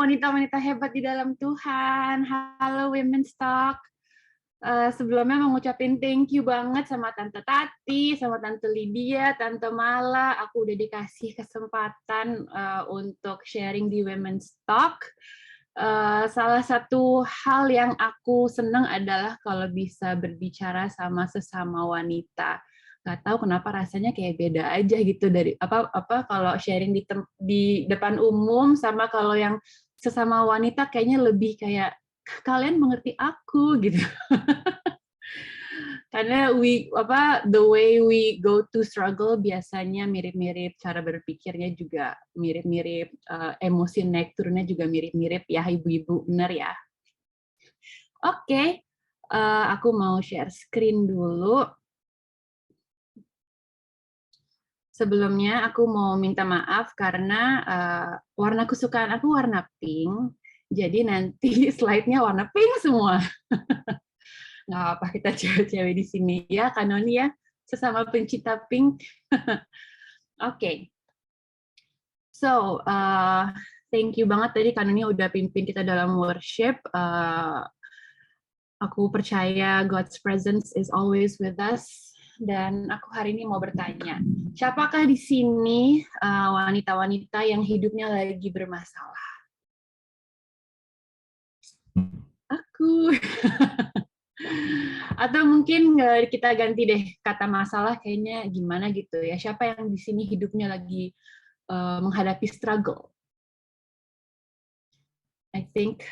wanita-wanita hebat di dalam Tuhan. Halo Women's Talk. Sebelumnya mau ngucapin thank you banget sama Tante Tati, sama Tante Lydia, Tante Mala. Aku udah dikasih kesempatan untuk sharing di Women's Talk. Salah satu hal yang aku senang adalah kalau bisa berbicara sama sesama wanita. Nggak tahu kenapa rasanya kayak beda aja gitu dari apa kalau sharing di depan umum sama kalau yang sesama wanita kayaknya lebih kayak kalian mengerti aku gitu. Karena the way we go to struggle biasanya mirip-mirip, cara berpikirnya juga mirip-mirip, emosi naik turunnya juga mirip-mirip ya ibu-ibu, bener ya. Oke, aku mau share screen dulu. Sebelumnya aku mau minta maaf karena warna kesukaan aku warna pink, jadi nanti slide-nya warna pink semua. Nggak apa, kita cewek-cewek di sini ya, Kanoni ya, sesama pencinta pink. Oke. So, thank you banget tadi Kanoni udah pimpin kita dalam worship. Aku percaya God's presence is always with us. Dan aku hari ini mau bertanya, siapakah di sini wanita-wanita yang hidupnya lagi bermasalah? Aku. Atau mungkin kita ganti deh kata masalah kayaknya gimana gitu ya. Siapa yang di sini hidupnya lagi menghadapi struggle? I think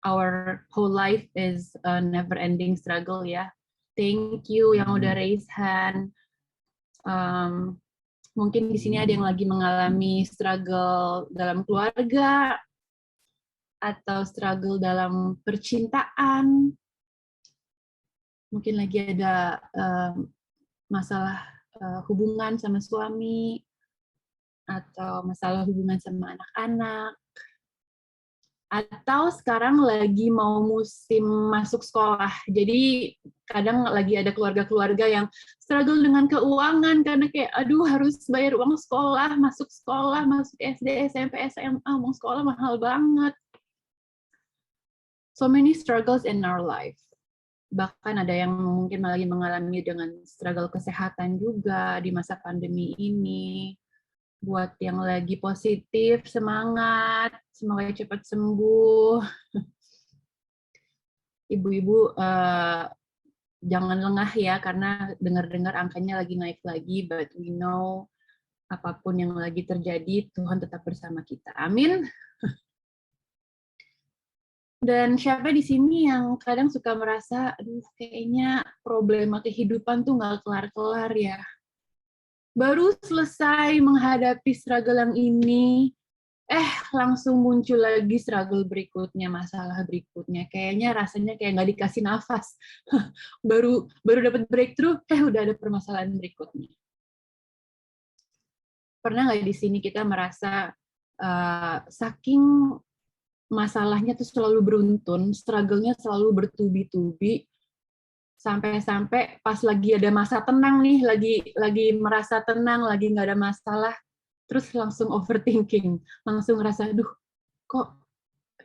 our whole life is a never-ending struggle ya. Thank you yang udah raise hand. Mungkin di sini ada yang lagi mengalami struggle dalam keluarga, atau struggle dalam percintaan. Mungkin lagi ada masalah hubungan sama suami, atau masalah hubungan sama anak-anak. Atau sekarang lagi mau musim masuk sekolah, jadi kadang lagi ada keluarga-keluarga yang struggle dengan keuangan karena kayak aduh harus bayar uang sekolah, masuk SD, SMP, SMA, mau sekolah mahal banget. So many struggles in our life. Bahkan ada yang mungkin lagi mengalami dengan struggle kesehatan juga di masa pandemi ini. Buat yang lagi positif, semangat, semoga cepat sembuh. Ibu-ibu jangan lengah ya, karena dengar-dengar angkanya lagi naik lagi, but we know apapun yang lagi terjadi, Tuhan tetap bersama kita. Amin. Dan siapa di sini yang kadang suka merasa, aduh kayaknya problema kehidupan tuh nggak kelar-kelar ya. Baru selesai menghadapi struggle yang ini, langsung muncul lagi struggle berikutnya, masalah berikutnya. Kayaknya rasanya kayak nggak dikasih nafas. baru dapat breakthrough, udah ada permasalahan berikutnya. Pernah nggak di sini kita merasa saking masalahnya tuh selalu beruntun, struggle-nya selalu bertubi-tubi, sampai-sampai pas lagi ada masa tenang nih, lagi merasa tenang, lagi nggak ada masalah, terus langsung overthinking, langsung ngerasa, aduh, kok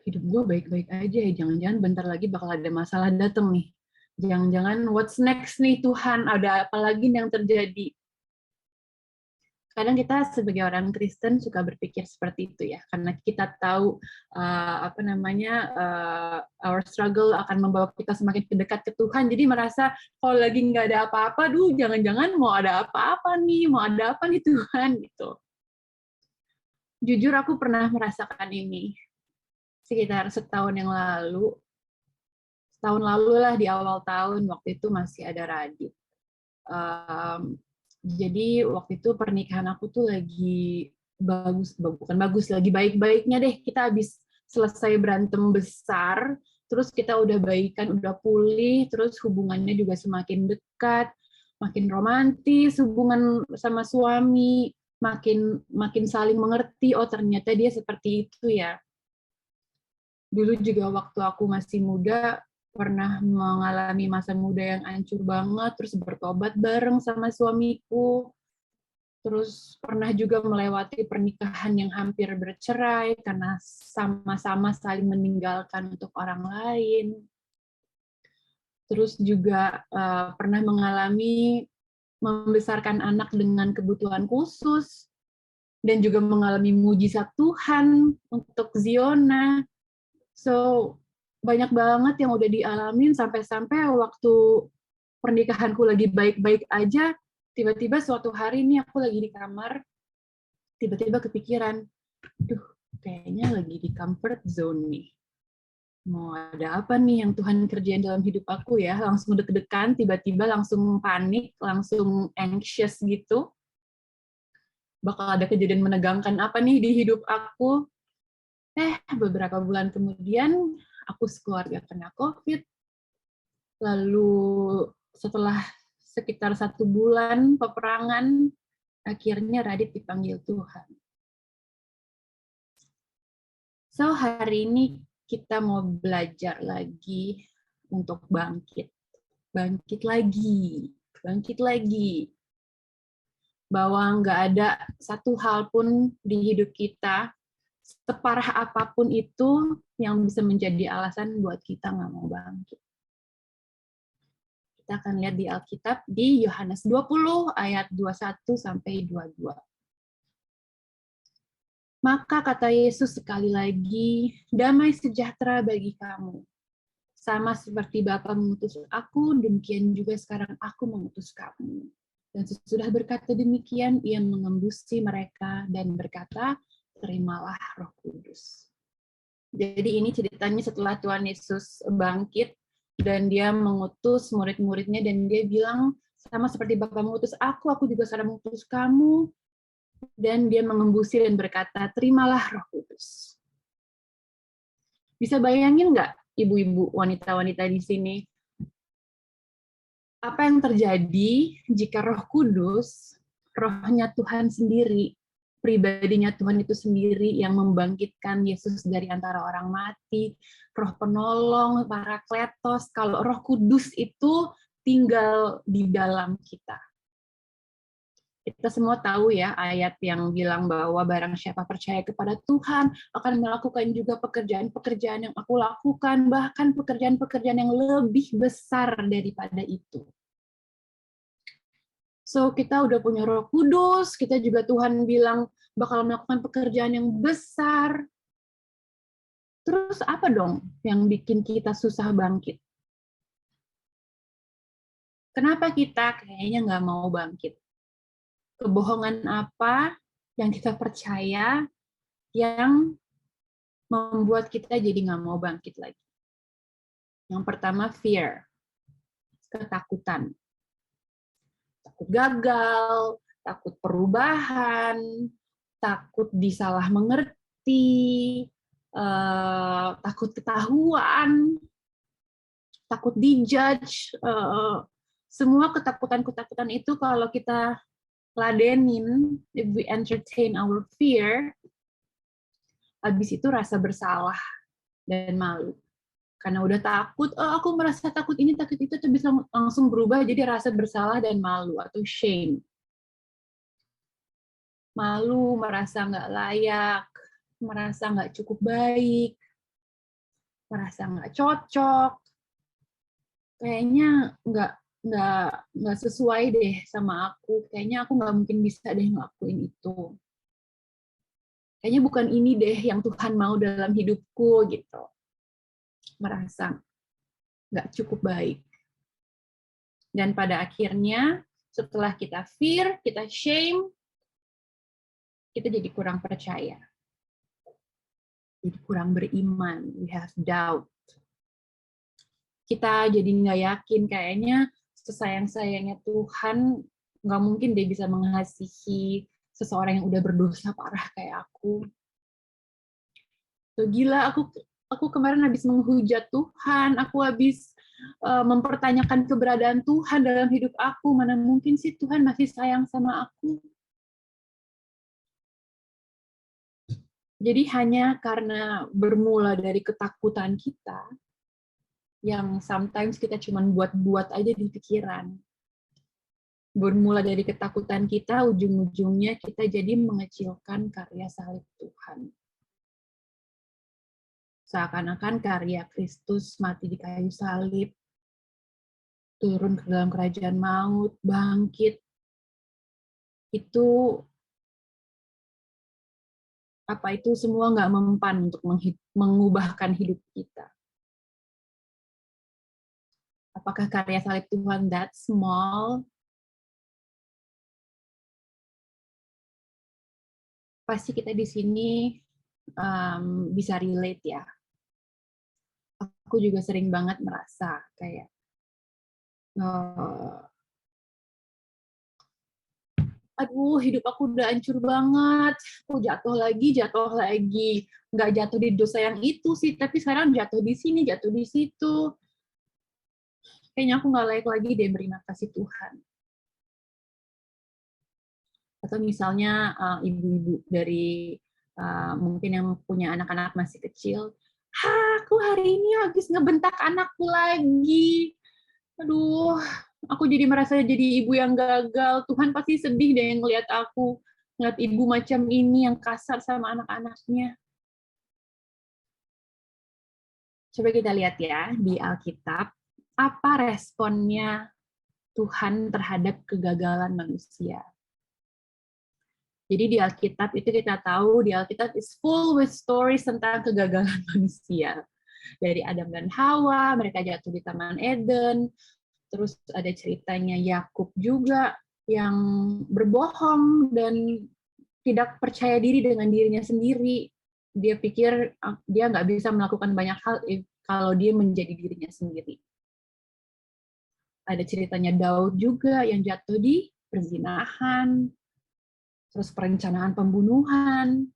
hidup gue baik-baik aja ya, jangan-jangan bentar lagi bakal ada masalah datang nih. Jangan-jangan what's next nih Tuhan, ada apa lagi yang terjadi? Kadang kita sebagai orang Kristen suka berpikir seperti itu ya, karena kita tahu our struggle akan membawa kita semakin dekat ke Tuhan, jadi merasa kalau lagi nggak ada apa-apa, jangan-jangan mau ada apa-apa nih, mau ada apa nih Tuhan gitu. Jujur aku pernah merasakan ini sekitar setahun lalu lah, di awal tahun, waktu itu masih ada Radit. Jadi waktu itu pernikahan aku tuh lagi lagi baik-baiknya deh. Kita habis selesai berantem besar, terus kita udah baikan, udah pulih, terus hubungannya juga semakin dekat, makin romantis, hubungan sama suami, makin saling mengerti, oh ternyata dia seperti itu ya. Dulu juga waktu aku masih muda, pernah mengalami masa muda yang hancur banget, terus bertobat bareng sama suamiku. Terus pernah juga melewati pernikahan yang hampir bercerai karena sama-sama saling meninggalkan untuk orang lain. Terus juga pernah mengalami membesarkan anak dengan kebutuhan khusus, dan juga mengalami mujizat Tuhan untuk Ziona. So, banyak banget yang udah dialamin sampai-sampai waktu pernikahanku lagi baik-baik aja, tiba-tiba suatu hari ini aku lagi di kamar, tiba-tiba kepikiran, duh, kayaknya lagi di comfort zone nih. Mau ada apa nih yang Tuhan kerjain dalam hidup aku ya? Langsung deg-degan, tiba-tiba langsung panik, langsung anxious gitu. Bakal ada kejadian menegangkan apa nih di hidup aku? Beberapa bulan kemudian, aku sekeluarga kena COVID. Lalu setelah sekitar 1 bulan peperangan, akhirnya Radit dipanggil Tuhan. So, hari ini kita mau belajar lagi untuk bangkit. Bangkit lagi. Bangkit lagi. Bahwa nggak ada satu hal pun di hidup kita, separah apapun itu, yang bisa menjadi alasan buat kita nggak mau bangkit. Kita akan lihat di Alkitab di Yohanes 20 ayat 21 sampai 22. Maka kata Yesus sekali lagi, damai sejahtera bagi kamu. Sama seperti Bapa mengutus aku, demikian juga sekarang aku mengutus kamu. Dan sesudah berkata demikian, ia mengembusi mereka dan berkata, terimalah Roh Kudus. Jadi ini ceritanya setelah Tuhan Yesus bangkit, dan dia mengutus murid-muridnya, dan dia bilang, sama seperti Bapa mengutus aku juga sekarang mengutus kamu. Dan dia mengembusi dan berkata, terimalah Roh Kudus. Bisa bayangin nggak, ibu-ibu, wanita-wanita di sini, apa yang terjadi jika Roh Kudus, rohnya Tuhan sendiri, pribadinya Tuhan itu sendiri yang membangkitkan Yesus dari antara orang mati, Roh penolong, Parakletos, kalau Roh Kudus itu tinggal di dalam kita. Kita semua tahu ya ayat yang bilang bahwa barang siapa percaya kepada Tuhan akan melakukan juga pekerjaan-pekerjaan yang aku lakukan, bahkan pekerjaan-pekerjaan yang lebih besar daripada itu. So, kita udah punya Roh Kudus, kita juga Tuhan bilang bakal melakukan pekerjaan yang besar. Terus apa dong yang bikin kita susah bangkit? Kenapa kita kayaknya nggak mau bangkit? Kebohongan apa yang kita percaya yang membuat kita jadi nggak mau bangkit lagi? Yang pertama, fear, ketakutan. Takut gagal, takut perubahan, takut disalah mengerti, takut ketahuan, takut dijudge. Semua ketakutan-ketakutan itu kalau kita ladenin, if we entertain our fear, habis itu rasa bersalah dan malu. Karena udah takut, aku merasa takut ini, takut itu, itu bisa langsung berubah jadi rasa bersalah dan malu atau shame. Malu, merasa nggak layak, merasa nggak cukup baik, merasa nggak cocok, kayaknya nggak sesuai deh sama aku, kayaknya aku nggak mungkin bisa deh ngelakuin itu. Kayaknya bukan ini deh yang Tuhan mau dalam hidupku gitu. Merasa nggak cukup baik. Dan pada akhirnya, setelah kita fear, kita shame, kita jadi kurang percaya. Jadi kurang beriman. We have doubt. Kita jadi nggak yakin, kayaknya sesayang-sayangnya Tuhan, nggak mungkin dia bisa mengasihi seseorang yang udah berdosa parah kayak aku. So, gila, aku kemarin habis menghujat Tuhan, aku habis mempertanyakan keberadaan Tuhan dalam hidup aku, mana mungkin sih Tuhan masih sayang sama aku. Jadi hanya karena bermula dari ketakutan kita, yang sometimes kita cuma buat-buat aja di pikiran, Bermula dari ketakutan kita, ujung-ujungnya kita jadi mengecilkan karya salib Tuhan. Seakan-akan karya Kristus mati di kayu salib, turun ke dalam kerajaan maut, bangkit, itu semua nggak mempan untuk mengubahkan hidup kita. Apakah karya salib Tuhan that small? Pasti kita di sini bisa relate ya. Aku juga sering banget merasa kayak aduh, hidup aku udah hancur banget, aku jatuh lagi. Nggak jatuh di dosa yang itu sih, tapi sekarang jatuh di sini, jatuh di situ. Kayaknya aku nggak layak lagi deh beri kasih Tuhan. Atau misalnya ibu-ibu dari mungkin yang punya anak-anak masih kecil, aku hari ini habis ngebentak anakku lagi. Aduh, aku jadi merasa jadi ibu yang gagal. Tuhan pasti sedih deh ngeliat aku, ngeliat ibu macam ini yang kasar sama anak-anaknya. Coba kita lihat ya di Alkitab, apa responnya Tuhan terhadap kegagalan manusia. Jadi di Alkitab itu kita tahu, di Alkitab is full with stories tentang kegagalan manusia. Dari Adam dan Hawa, mereka jatuh di Taman Eden, terus ada ceritanya Yakub juga yang berbohong dan tidak percaya diri dengan dirinya sendiri. Dia pikir dia nggak bisa melakukan banyak hal kalau dia menjadi dirinya sendiri. Ada ceritanya Daud juga yang jatuh di perzinahan, terus perencanaan pembunuhan.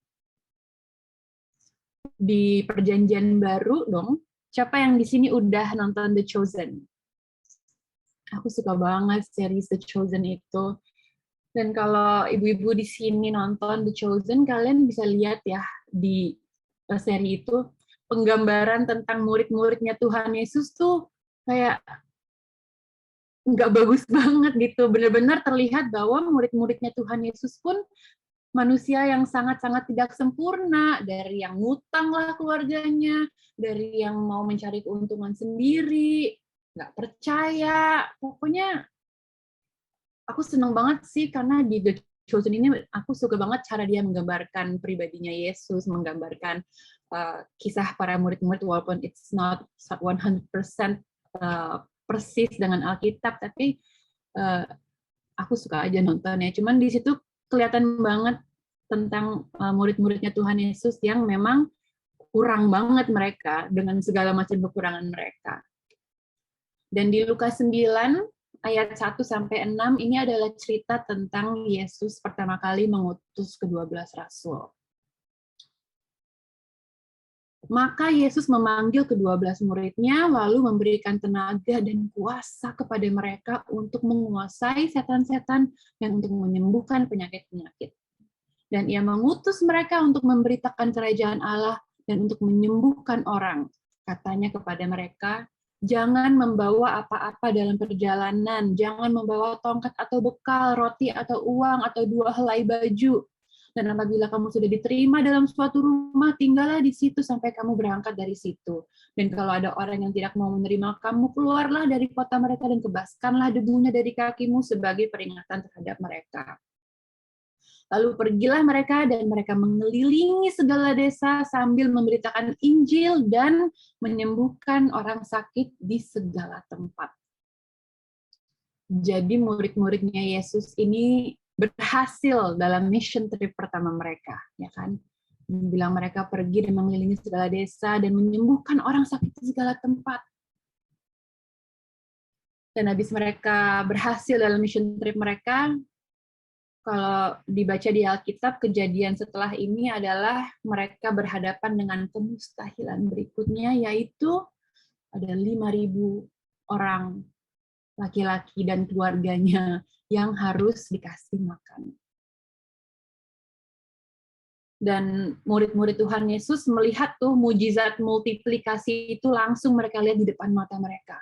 Di Perjanjian Baru dong, siapa yang di sini udah nonton The Chosen? Aku suka banget series The Chosen itu. Dan kalau ibu-ibu di sini nonton The Chosen, kalian bisa lihat ya di seri itu penggambaran tentang murid-muridnya Tuhan Yesus tuh kayak nggak bagus banget gitu. Benar-benar terlihat bahwa murid-muridnya Tuhan Yesus pun manusia yang sangat-sangat tidak sempurna, dari yang ngutang lah keluarganya, dari yang mau mencari keuntungan sendiri, nggak percaya. Pokoknya aku senang banget sih karena di The Chosen ini aku suka banget cara dia menggambarkan pribadinya Yesus, menggambarkan kisah para murid-murid walaupun it's not 100% persis dengan Alkitab, tapi aku suka aja nontonnya. Cuman di situ kelihatan banget tentang murid-muridnya Tuhan Yesus yang memang kurang banget mereka dengan segala macam kekurangan mereka. Dan di Lukas 9 ayat 1 sampai 6 ini adalah cerita tentang Yesus pertama kali mengutus ke-12 rasul. Maka Yesus memanggil ke-12 muridnya, lalu memberikan tenaga dan kuasa kepada mereka untuk menguasai setan-setan dan untuk menyembuhkan penyakit-penyakit. Dan ia mengutus mereka untuk memberitakan kerajaan Allah dan untuk menyembuhkan orang. Katanya kepada mereka, jangan membawa apa-apa dalam perjalanan, jangan membawa tongkat atau bekal, roti atau uang, atau 2 helai baju. Dan apabila kamu sudah diterima dalam suatu rumah, tinggallah di situ sampai kamu berangkat dari situ. Dan kalau ada orang yang tidak mau menerima kamu, keluarlah dari kota mereka dan kebaskanlah debunya dari kakimu sebagai peringatan terhadap mereka. Lalu pergilah mereka dan mereka mengelilingi segala desa sambil memberitakan Injil dan menyembuhkan orang sakit di segala tempat. Jadi murid-muridnya Yesus ini berhasil dalam mission trip pertama mereka, ya kan? Bilang mereka pergi dan mengelilingi segala desa dan menyembuhkan orang sakit di segala tempat. Dan habis mereka berhasil dalam mission trip mereka, kalau dibaca di Alkitab, kejadian setelah ini adalah mereka berhadapan dengan kemustahilan berikutnya, yaitu ada 5.000 orang laki-laki dan keluarganya yang harus dikasih makan. Dan murid-murid Tuhan Yesus melihat tuh mujizat multiplikasi itu langsung mereka lihat di depan mata mereka.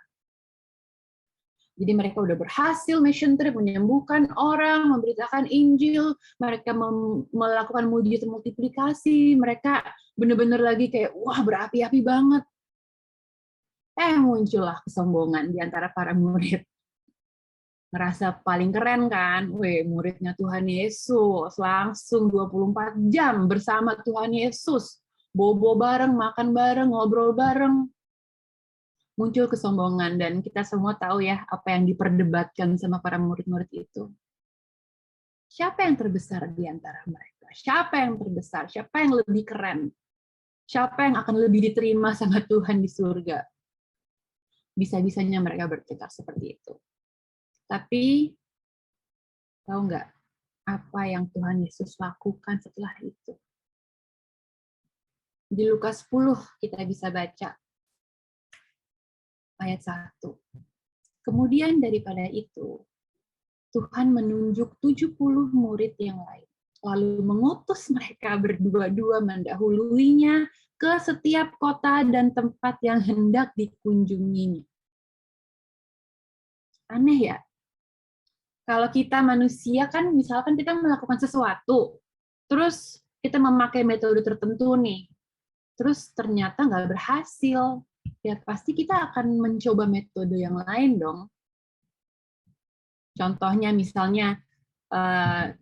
Jadi mereka udah berhasil mission trip, menyembuhkan orang, memberitakan Injil, mereka melakukan mujizat multiplikasi, mereka benar-benar lagi kayak, wah berapi-api banget. Muncullah kesombongan di antara para murid. Ngerasa paling keren kan, muridnya Tuhan Yesus, langsung 24 jam bersama Tuhan Yesus, bobo bareng, makan bareng, ngobrol bareng. Muncul kesombongan, dan kita semua tahu ya apa yang diperdebatkan sama para murid-murid itu. Siapa yang terbesar di antara mereka? Siapa yang terbesar? Siapa yang lebih keren? Siapa yang akan lebih diterima sama Tuhan di surga? Bisa-bisanya mereka bertekad seperti itu. Tapi, tahu nggak apa yang Tuhan Yesus lakukan setelah itu? Di Lukas 10 kita bisa baca ayat 1. Kemudian daripada itu, Tuhan menunjuk 70 murid yang lain, lalu mengutus mereka berdua-dua mendahuluinya ke setiap kota dan tempat yang hendak dikunjunginya. Aneh ya? Kalau kita manusia kan, misalkan kita melakukan sesuatu, terus kita memakai metode tertentu nih, terus ternyata nggak berhasil, ya pasti kita akan mencoba metode yang lain dong. Contohnya misalnya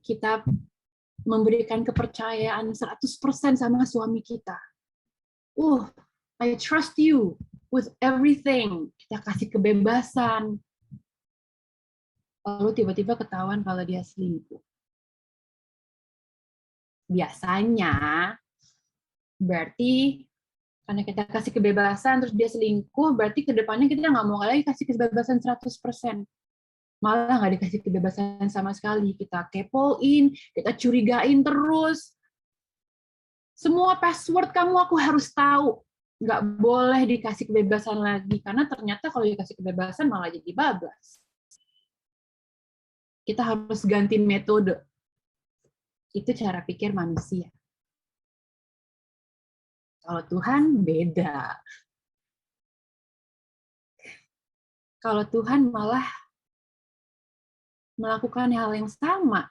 kita memberikan kepercayaan 100% sama suami kita. I trust you with everything. Kita kasih kebebasan. Lalu tiba-tiba ketahuan kalau dia selingkuh. Biasanya berarti karena kita kasih kebebasan terus dia selingkuh, berarti kedepannya kita nggak mau lagi kasih kebebasan 100%. Malah nggak dikasih kebebasan sama sekali. Kita kepoin, kita curigain terus. Semua password kamu aku harus tahu. Nggak boleh dikasih kebebasan lagi, karena ternyata kalau dikasih kebebasan malah jadi bablas. Kita harus ganti metode. Itu cara pikir manusia. Kalau Tuhan beda. Kalau Tuhan malah melakukan hal yang sama.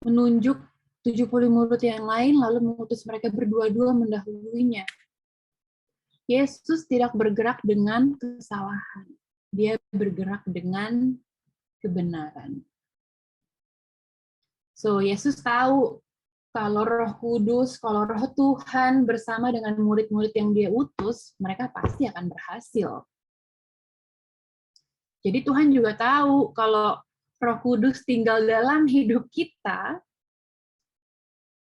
Menunjuk 70 murid yang lain, lalu mengutus mereka berdua-dua mendahuluinya. Yesus tidak bergerak dengan kesalahan. Dia bergerak dengan kebenaran. So, Yesus tahu kalau Roh Kudus, kalau Roh Tuhan bersama dengan murid-murid yang dia utus, mereka pasti akan berhasil. Jadi Tuhan juga tahu kalau Roh Kudus tinggal dalam hidup kita,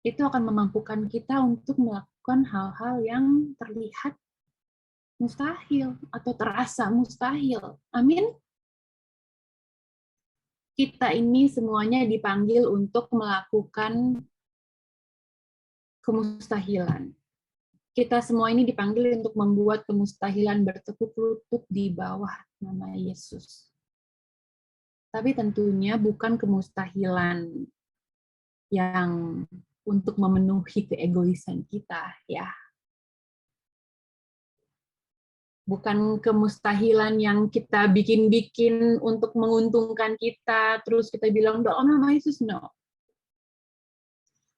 itu akan memampukan kita untuk melakukan hal-hal yang terlihat mustahil atau terasa mustahil. Amin. Kita ini semuanya dipanggil untuk melakukan kemustahilan. Kita semua ini dipanggil untuk membuat kemustahilan bertekuk lutut di bawah nama Yesus. Tapi tentunya bukan kemustahilan yang untuk memenuhi keegoisan kita, ya. Bukan kemustahilan yang kita bikin-bikin untuk menguntungkan kita, terus kita bilang, doa nama Yesus, no.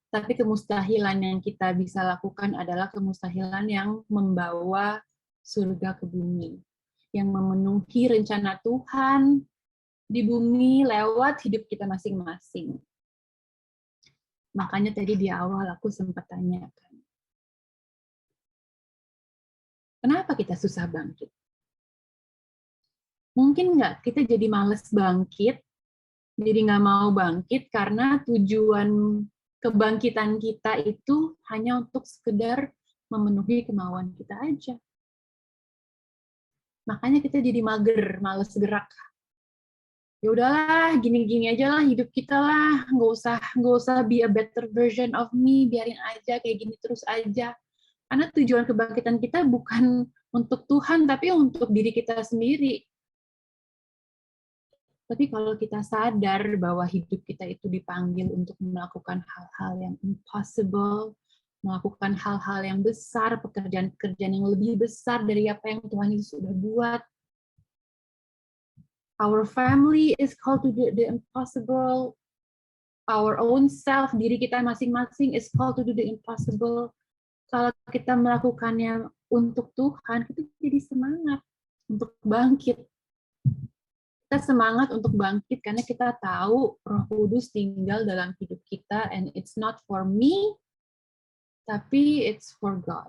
Tapi kemustahilan yang kita bisa lakukan adalah kemustahilan yang membawa surga ke bumi, yang memenuhi rencana Tuhan di bumi lewat hidup kita masing-masing. Makanya tadi di awal aku sempat tanyakan, kenapa kita susah bangkit? Mungkin nggak kita jadi males bangkit, jadi nggak mau bangkit karena tujuan kebangkitan kita itu hanya untuk sekedar memenuhi kemauan kita aja. Makanya kita jadi mager, males gerak. Ya udahlah, gini-gini aja lah hidup kita lah, nggak usah be a better version of me, biarin aja kayak gini terus aja. Karena tujuan kebangkitan kita bukan untuk Tuhan, tapi untuk diri kita sendiri. Tapi kalau kita sadar bahwa hidup kita itu dipanggil untuk melakukan hal-hal yang impossible, melakukan hal-hal yang besar, pekerjaan-pekerjaan yang lebih besar dari apa yang Tuhan Yesus sudah buat, Our family is called to do the impossible. Our own self, diri kita masing-masing is called to do the impossible. Kalau kita melakukannya untuk Tuhan, kita jadi semangat untuk bangkit. Kita semangat untuk bangkit karena kita tahu Roh Kudus tinggal dalam hidup kita, and it's not for me, tapi it's for God.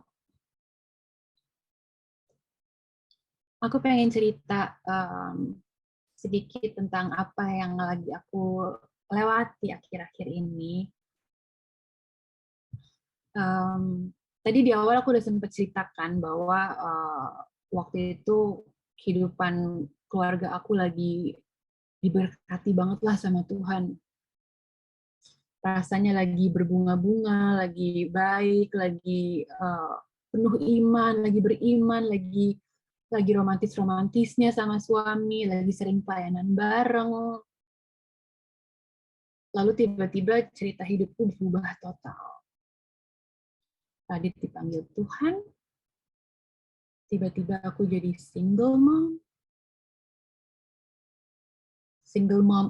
Aku pengen cerita sedikit tentang apa yang lagi aku lewati akhir-akhir ini. Tadi di awal aku udah sempat ceritakan bahwa waktu itu kehidupan keluarga aku lagi diberkati banget lah sama Tuhan. Rasanya lagi berbunga-bunga, lagi baik, lagi penuh iman, lagi beriman, lagi romantis-romantisnya sama suami, lagi sering pelayanan bareng. Lalu tiba-tiba cerita hidupku berubah total. Tadi dipanggil Tuhan, tiba-tiba aku jadi single mom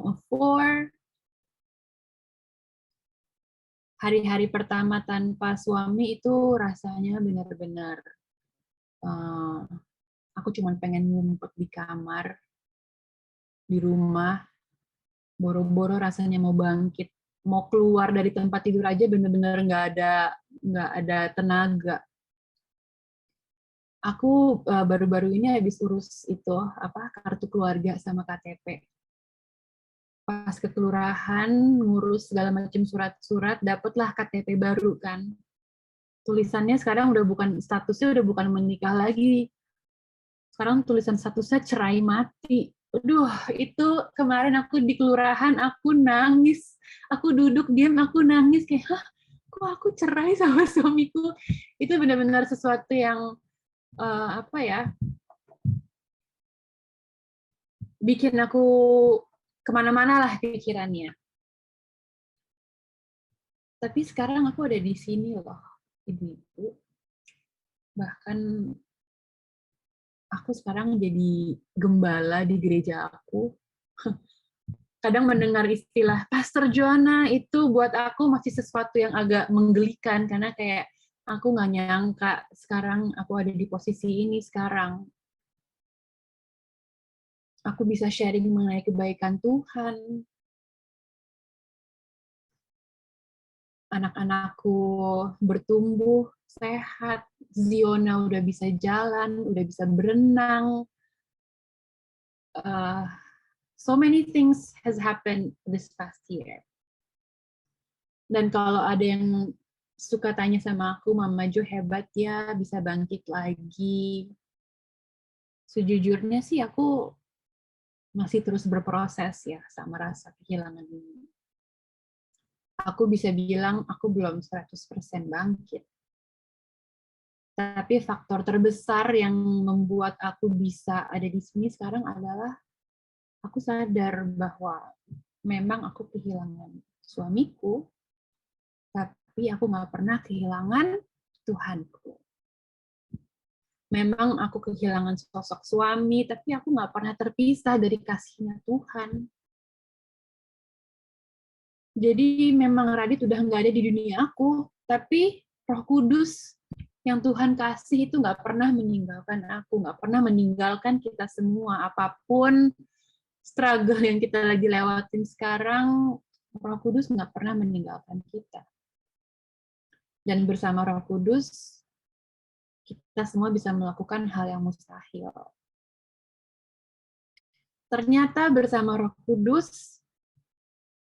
of 4. Hari-hari pertama tanpa suami itu rasanya benar-benar aku cuma pengen ngumpet di kamar, di rumah, boro-boro rasanya mau bangkit, mau keluar dari tempat tidur aja benar-benar nggak ada tenaga. Aku baru-baru ini habis urus itu kartu keluarga sama KTP. Pas ke kelurahan ngurus segala macam surat-surat, dapatlah KTP baru kan. Tulisannya sekarang statusnya udah bukan menikah lagi. Sekarang tulisan statusnya cerai mati. Aduh, itu kemarin aku di kelurahan aku nangis. Aku duduk diam, aku nangis kayak, "Hah, kok aku cerai sama suamiku?" Itu benar-benar sesuatu yang bikin aku kemana-mana lah pikirannya. Tapi sekarang aku ada di sini loh, ibu-ibu. Bahkan aku sekarang jadi gembala di gereja aku. Kadang mendengar istilah Pastor Joanna itu buat aku masih sesuatu yang agak menggelikan, karena kayak aku nggak nyangka sekarang aku ada di posisi ini sekarang. Aku bisa sharing mengenai kebaikan Tuhan. Anak-anakku bertumbuh sehat, Ziona udah bisa jalan, udah bisa berenang. So many things has happened this past year. Dan kalau ada yang suka tanya sama aku, Mama Jo hebat ya, bisa bangkit lagi. Sejujurnya sih aku masih terus berproses ya sama rasa kehilangan ini. Aku bisa bilang aku belum 100% bangkit. Tapi faktor terbesar yang membuat aku bisa ada di sini sekarang adalah aku sadar bahwa memang aku kehilangan suamiku, tapi aku nggak pernah kehilangan Tuhanku. Memang aku kehilangan sosok suami, tapi aku nggak pernah terpisah dari kasihnya Tuhan. Jadi memang Radit udah nggak ada di dunia aku, tapi Roh Kudus yang Tuhan kasih itu nggak pernah meninggalkan aku, nggak pernah meninggalkan kita semua. Apapun struggle yang kita lagi lewatin sekarang, Roh Kudus nggak pernah meninggalkan kita. Dan bersama Roh Kudus, kita semua bisa melakukan hal yang mustahil. Ternyata bersama Roh Kudus,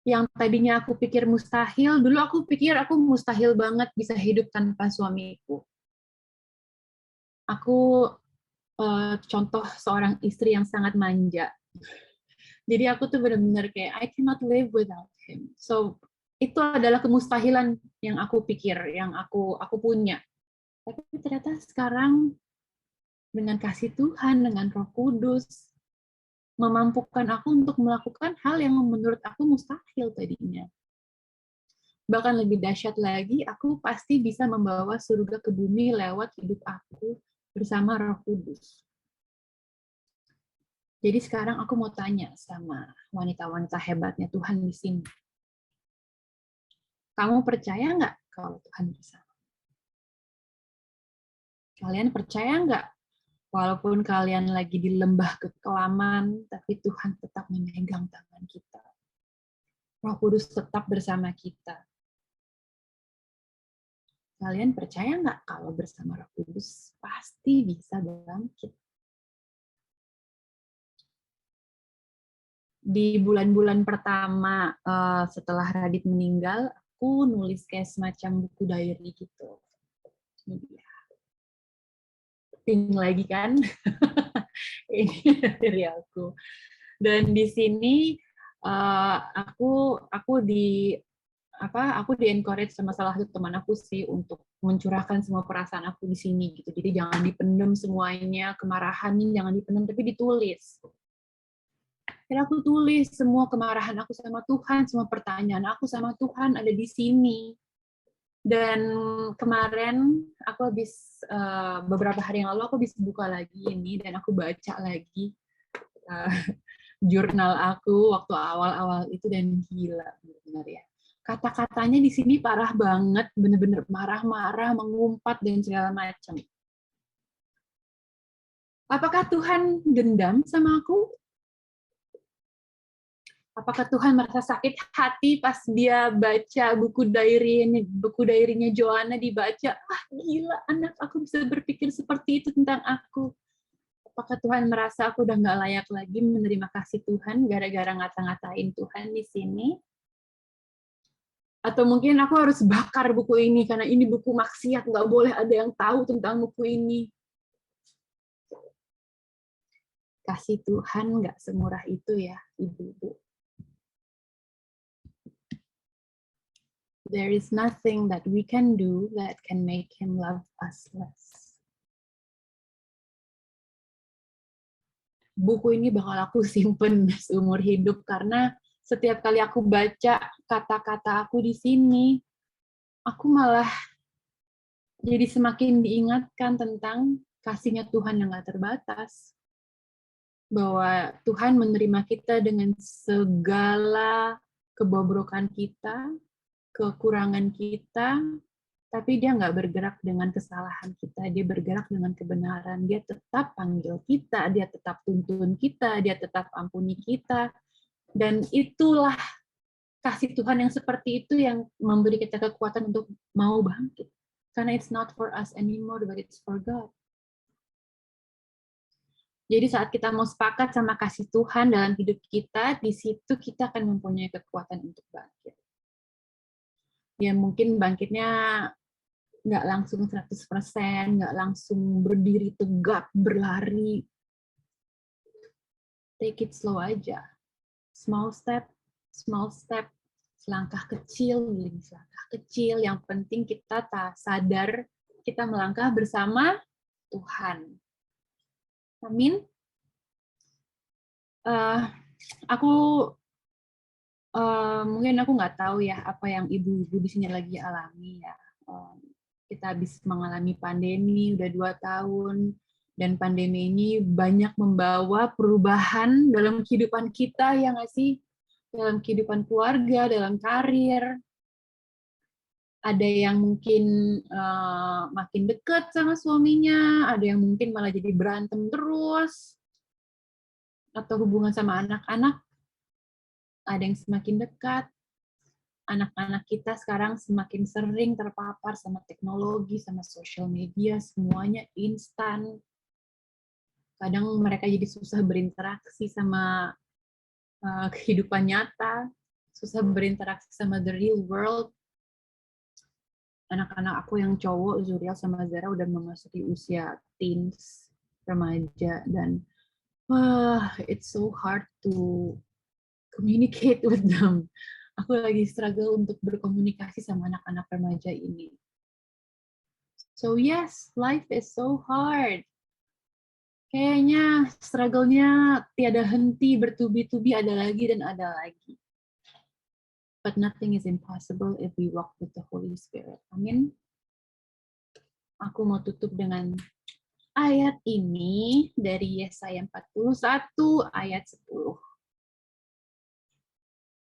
yang tadinya aku pikir mustahil, dulu aku pikir aku mustahil banget bisa hidup tanpa suamiku. Aku contoh seorang istri yang sangat manja. Jadi aku tuh benar-benar kayak, I cannot live without him. So, itu adalah kemustahilan yang aku pikir, yang aku punya. Tapi ternyata sekarang, dengan kasih Tuhan, dengan Roh Kudus, memampukan aku untuk melakukan hal yang menurut aku mustahil tadinya. Bahkan lebih dahsyat lagi, aku pasti bisa membawa surga ke bumi lewat hidup aku bersama Roh Kudus. Jadi sekarang aku mau tanya sama wanita-wanita hebatnya Tuhan di sini. Kamu percaya nggak kalau Tuhan bersama? Kalian percaya nggak? Walaupun kalian lagi di lembah kekelaman, tapi Tuhan tetap memegang tangan kita. Roh Kudus tetap bersama kita. Kalian percaya nggak kalau bersama Roh Kudus pasti bisa bangkit? Di bulan-bulan pertama setelah Radit meninggal, aku nulis kayak semacam buku diary gitu. Ini dia. Ping lagi kan? Ini dari aku. Dan di sini aku di encourage sama salah satu teman aku sih untuk mencurahkan semua perasaan aku di sini gitu. Jadi jangan dipendam semuanya, kemarahan jangan dipendam tapi ditulis. Akhirnya aku tulis semua kemarahan aku sama Tuhan, semua pertanyaan aku sama Tuhan ada di sini. Dan kemarin aku habis beberapa hari yang lalu aku bisa buka lagi ini dan aku baca lagi jurnal aku waktu awal-awal itu dan gila benar ya. Kata-katanya di sini parah banget, bener-bener marah-marah, mengumpat dan segala macam. Apakah Tuhan dendam sama aku? Apakah Tuhan merasa sakit hati pas dia baca buku diary-nya Joanna dibaca? Ah, gila, anak aku bisa berpikir seperti itu tentang aku. Apakah Tuhan merasa aku udah nggak layak lagi menerima kasih Tuhan gara-gara ngata-ngatain Tuhan di sini? Atau mungkin aku harus bakar buku ini karena ini buku maksiat, nggak boleh ada yang tahu tentang buku ini. Kasih Tuhan nggak semurah itu ya, ibu-ibu. There is nothing that we can do that can make him love us less. Buku ini bakal aku simpen seumur hidup karena setiap kali aku baca kata-kata aku di sini, aku malah jadi semakin diingatkan tentang kasihnya Tuhan yang gak terbatas. Bahwa Tuhan menerima kita dengan segala kebobrokan kita, kekurangan kita, tapi dia nggak bergerak dengan kesalahan kita, dia bergerak dengan kebenaran, dia tetap panggil kita, dia tetap tuntun kita, dia tetap ampuni kita, dan itulah kasih Tuhan yang seperti itu yang memberi kita kekuatan untuk mau bangkit. Karena it's not for us anymore, but it's for God. Jadi saat kita mau sepakat sama kasih Tuhan dalam hidup kita, di situ kita akan mempunyai kekuatan untuk bangkit. Ya mungkin bangkitnya nggak langsung 100%, nggak langsung berdiri tegak, berlari. Take it slow aja. Small step, selangkah kecil, selangkah kecil. Yang penting kita sadar kita melangkah bersama Tuhan. Amin. Mungkin aku nggak tahu ya apa yang ibu-ibu di sini lagi alami ya. Kita habis mengalami pandemi udah 2 tahun dan pandemi ini banyak membawa perubahan dalam kehidupan kita ya nggak sih? Dalam kehidupan keluarga, dalam karir. Ada yang mungkin makin dekat sama suaminya, ada yang mungkin malah jadi berantem terus, atau hubungan sama anak-anak, ada yang semakin dekat. Anak-anak kita sekarang semakin sering terpapar sama teknologi, sama social media, semuanya instan. Kadang mereka jadi susah berinteraksi sama kehidupan nyata, susah berinteraksi sama the real world. Anak-anak aku yang cowok, Zuriel sama Zara udah memasuki usia teens, remaja, dan it's so hard to communicate with them. Aku lagi struggle untuk berkomunikasi sama anak-anak remaja ini. So yes, life is so hard. Kayaknya struggle-nya tiada henti, bertubi-tubi, ada lagi dan ada lagi. But nothing is impossible if we walk with the Holy Spirit. Amin. Aku mau tutup dengan ayat ini dari Yesaya 41 ayat 10.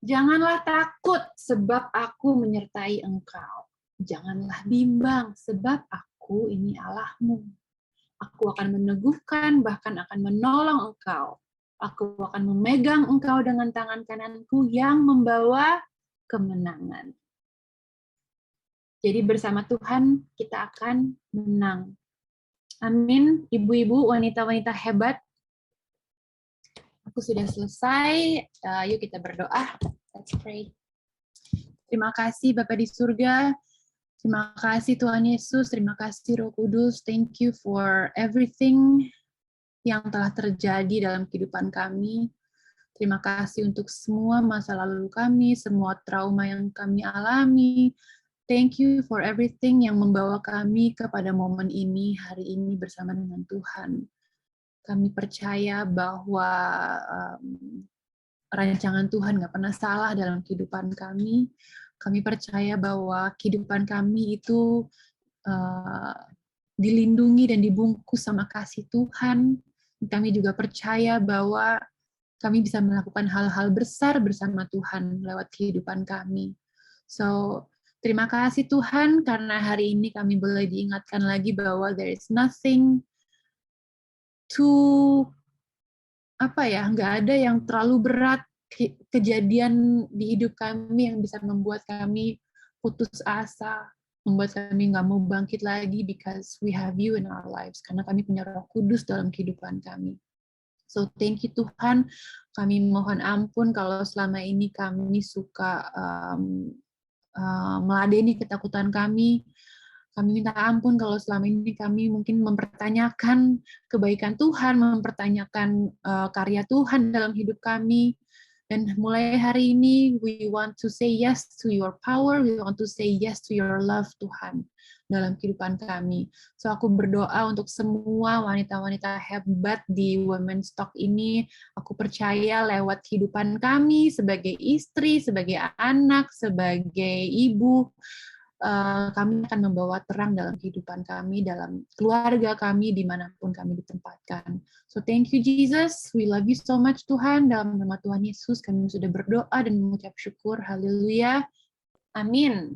Janganlah takut sebab aku menyertai engkau. Janganlah bimbang sebab aku ini Allahmu. Aku akan meneguhkan, bahkan akan menolong engkau. Aku akan memegang engkau dengan tangan kananku yang membawa kemenangan. Jadi bersama Tuhan kita akan menang. Amin. Ibu-ibu, wanita-wanita hebat. Aku sudah selesai. Yuk kita berdoa. Let's pray. Terima kasih Bapa di surga. Terima kasih Tuhan Yesus. Terima kasih Roh Kudus. Thank you for everything yang telah terjadi dalam kehidupan kami. Terima kasih untuk semua masa lalu kami, semua trauma yang kami alami. Thank you for everything yang membawa kami kepada momen ini, hari ini bersama dengan Tuhan. Kami percaya bahwa rancangan Tuhan nggak pernah salah dalam kehidupan kami. Kami percaya bahwa kehidupan kami itu dilindungi dan dibungkus sama kasih Tuhan. Kami juga percaya bahwa kami bisa melakukan hal-hal besar bersama Tuhan lewat kehidupan kami. So, terima kasih Tuhan karena hari ini kami boleh diingatkan lagi bahwa there is nothing too nggak ada yang terlalu berat kejadian di hidup kami yang bisa membuat kami putus asa, membuat kami nggak mau bangkit lagi because we have you in our lives, karena kami punya Roh Kudus dalam kehidupan kami. So thank you Tuhan, kami mohon ampun kalau selama ini kami suka meladeni ketakutan kami. Kami minta ampun kalau selama ini kami mungkin mempertanyakan kebaikan Tuhan, mempertanyakan karya Tuhan dalam hidup kami. Dan mulai hari ini, we want to say yes to your power, we want to say yes to your love, Tuhan, dalam kehidupan kami. So aku berdoa untuk semua wanita-wanita hebat di Women's Talk ini. Aku percaya lewat kehidupan kami sebagai istri, sebagai anak, sebagai ibu, kami akan membawa terang dalam kehidupan kami, dalam keluarga kami, dimanapun kami ditempatkan. So thank you Jesus, we love you so much Tuhan, dalam nama Tuhan Yesus kami sudah berdoa dan mengucap syukur, haleluya, amin.